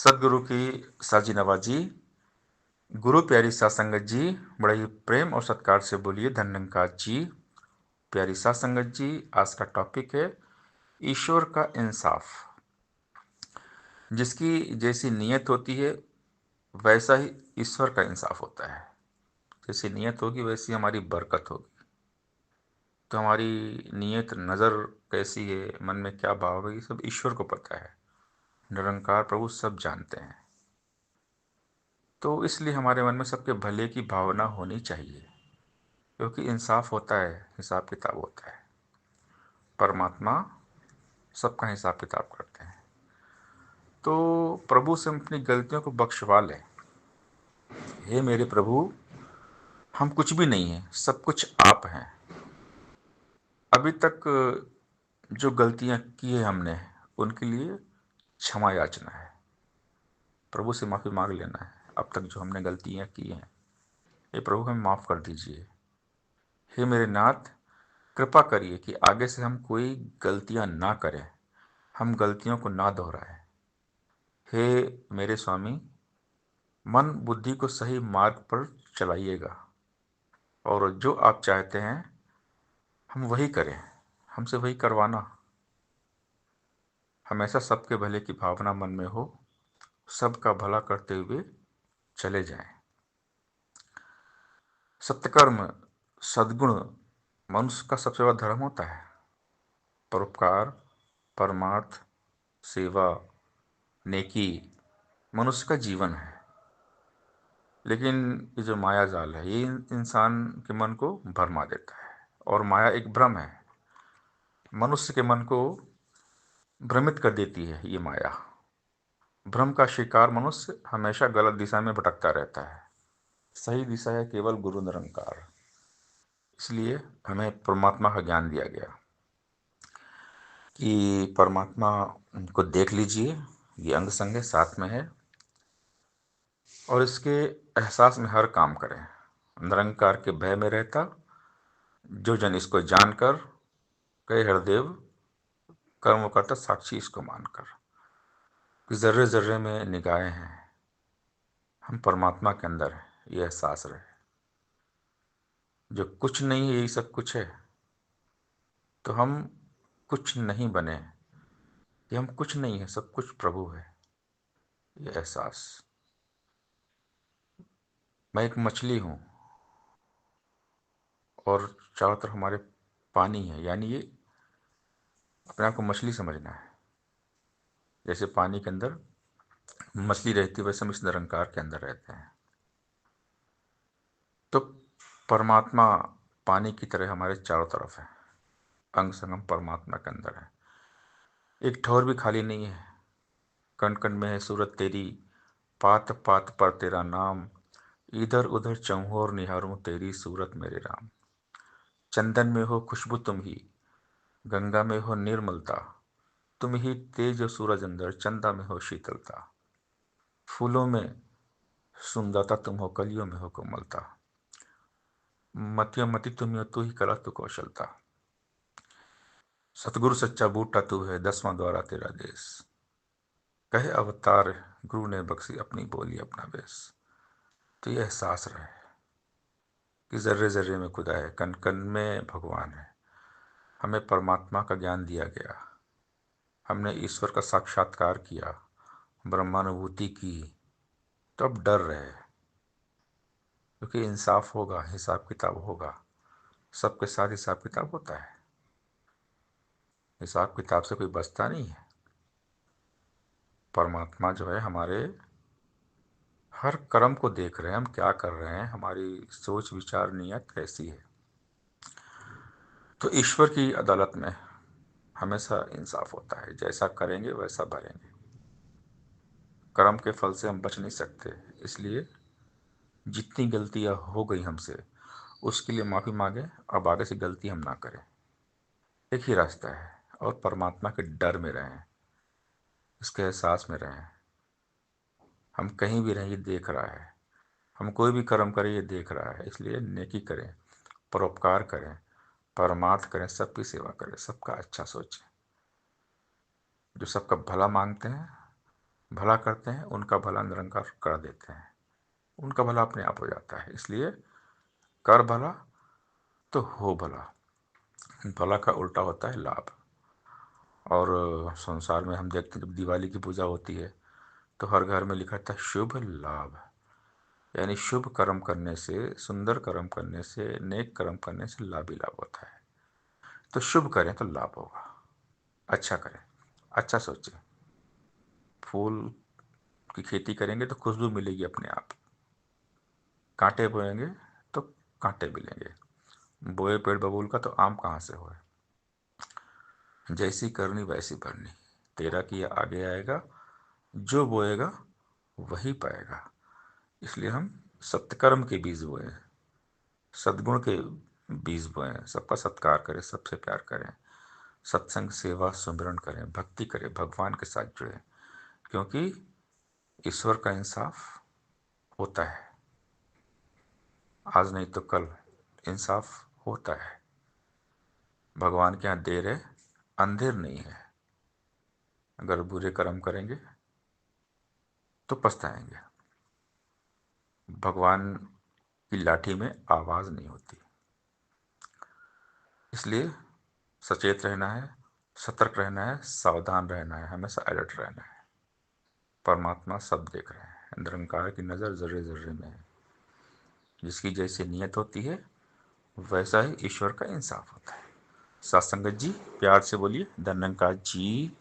सदगुरु की साजी नवाजी। गुरु प्यारी सात संगत जी, बड़ा ही प्रेम और सत्कार से बोलिए धन्यंकार जी। प्यारी सात संगत जी, आज का टॉपिक है ईश्वर का इंसाफ। जिसकी जैसी नीयत होती है वैसा ही ईश्वर का इंसाफ होता है। जैसी नीयत होगी वैसी हमारी बरकत होगी। तो हमारी नीयत, नज़र कैसी है, मन में क्या भाव है, ये सब ईश्वर को पता है। निरंकार प्रभु सब जानते हैं। तो इसलिए हमारे मन में सबके भले की भावना होनी चाहिए, क्योंकि इंसाफ होता है, हिसाब किताब होता है। परमात्मा सबका हिसाब किताब करते हैं। तो प्रभु से हम अपनी गलतियों को बख्शवा लें। हे मेरे प्रभु, हम कुछ भी नहीं हैं, सब कुछ आप हैं। अभी तक जो गलतियां की है हमने, उनके लिए क्षमा याचना है। प्रभु से माफ़ी मांग लेना है। अब तक जो हमने गलतियां की हैं, ये प्रभु हमें माफ़ कर दीजिए। हे मेरे नाथ, कृपा करिए कि आगे से हम कोई गलतियां ना करें, हम गलतियों को ना दोहराएं। हे मेरे स्वामी, मन बुद्धि को सही मार्ग पर चलाइएगा, और जो आप चाहते हैं हम वही करें, हमसे वही करवाना। हमेशा सबके भले की भावना मन में हो, सबका भला करते हुए चले जाएं। सत्यकर्म, सद्गुण मनुष्य का सबसे बड़ा धर्म होता है। परोपकार, परमार्थ, सेवा, नेकी मनुष्य का जीवन है। लेकिन ये जो माया जाल है, ये इंसान के मन को भरमा देता है। और माया एक भ्रम है, मनुष्य के मन को भ्रमित कर देती है ये माया। भ्रम का शिकार मनुष्य हमेशा गलत दिशा में भटकता रहता है। सही दिशा है केवल गुरु निरंकार। इसलिए हमें परमात्मा का ज्ञान दिया गया कि परमात्मा को देख लीजिए, ये अंग संग है, साथ में है, और इसके एहसास में हर काम करें। निरंकार के भय में रहता जो जन इसको जानकर कहे हरदेव, कर्म करता साक्षी इसको मानकर। कि जर्रे जर्रे में निगाहें हैं, हम परमात्मा के अंदर हैं, ये एहसास रहे। जो कुछ नहीं है यही सब कुछ है, तो हम कुछ नहीं बने, ये हम कुछ नहीं है, सब कुछ प्रभु है, ये एहसास। मैं एक मछली हूँ और चारों तरफ हमारे पानी है, यानी ये अपने आप को मछली समझना है। जैसे पानी के अंदर मछली रहती है, वैसे हम इस निरंकार के अंदर रहते हैं। तो परमात्मा पानी की तरह हमारे चारों तरफ है, अंग संगम परमात्मा के अंदर है। एक ठौर भी खाली नहीं है, कण कण में है सूरत तेरी, पात पात पर तेरा नाम, इधर उधर चौहोर निहारूं तेरी सूरत मेरे राम। चंदन में हो खुशबू तुम ही, गंगा में हो निर्मलता, तुम ही तेज सूरज अंदर, चंदा में हो शीतलता। फूलों में सुंदरता तुम हो, कलियों में हो कोमलता, मतियों मति तुम हो, तू ही कला तू कौशलता। सतगुरु सच्चा बूटा तू है, दसवां द्वारा तेरा देश, कहे अवतार गुरु ने बख्शी अपनी बोली अपना बेस। तो ये एहसास रहे कि जर्रे जर्रे में खुदा है, कण कण में भगवान है। हमें परमात्मा का ज्ञान दिया गया, हमने ईश्वर का साक्षात्कार किया, ब्रह्मानुभूति की। तो अब डर रहे, क्योंकि इंसाफ होगा, हिसाब किताब होगा। सबके साथ हिसाब किताब होता है, हिसाब किताब से कोई बचता नहीं है। परमात्मा जो है हमारे हर कर्म को देख रहे हैं, हम क्या कर रहे हैं, हमारी सोच विचार नियत कैसी है। तो ईश्वर की अदालत में हमेशा इंसाफ होता है, जैसा करेंगे वैसा भरेंगे। कर्म के फल से हम बच नहीं सकते, इसलिए जितनी गलतियां हो गई हमसे उसके लिए माफ़ी मांगे, अब आगे से गलती हम ना करें। एक ही रास्ता है, और परमात्मा के डर में रहें, इसके एहसास में रहें। हम कहीं भी रहें, ये देख रहा है। हम कोई भी कर्म करें, ये देख रहा है। इसलिए नेकी करें, परोपकार करें, परमार्थ करें, सबकी सेवा करें, सबका अच्छा सोचें। जो सबका भला मांगते हैं भला करते हैं उनका भला निरंकार कर देते हैं, उनका भला अपने आप हो जाता है। इसलिए कर भला तो हो भला। भला का उल्टा होता है लाभ। और संसार में हम देखते हैं जब दिवाली की पूजा होती है तो हर घर में लिखा था शुभ लाभ, यानी शुभ कर्म करने से, सुंदर कर्म करने से, नेक कर्म करने से लाभ ही लाभ होता है। तो शुभ करें तो लाभ होगा, अच्छा करें, अच्छा सोचें। फूल की खेती करेंगे तो खुशबू मिलेगी अपने आप, कांटे बोएंगे तो कांटे मिलेंगे, बोए पेड़ बबूल का तो आम कहाँ से होए। जैसी करनी वैसी भरनी, तेरा किया आगे आएगा, जो बोएगा वही पाएगा। इसलिए हम सत्कर्म के बीज बोए, सद्गुण के बीज बोए, सबका सत्कार करें, सबसे प्यार करें, सत्संग सेवा सुमिरन करें, भक्ति करें, भगवान के साथ जुड़े, क्योंकि ईश्वर का इंसाफ होता है। आज नहीं तो कल इंसाफ होता है। भगवान के यहाँ देर है, अंधेर नहीं है। अगर बुरे कर्म करेंगे तो पछताएंगे। भगवान की लाठी में आवाज नहीं होती। इसलिए सचेत रहना है, सतर्क रहना है, सावधान रहना है, हमेशा अलर्ट रहना है। परमात्मा सब देख रहे हैं, निरंकार की नज़र जर्रे जर्रे में है। जिसकी जैसी नियत होती है वैसा ही ईश्वर का इंसाफ होता है। सत्संगत जी प्यार से बोलिए, धन्यंकार जी।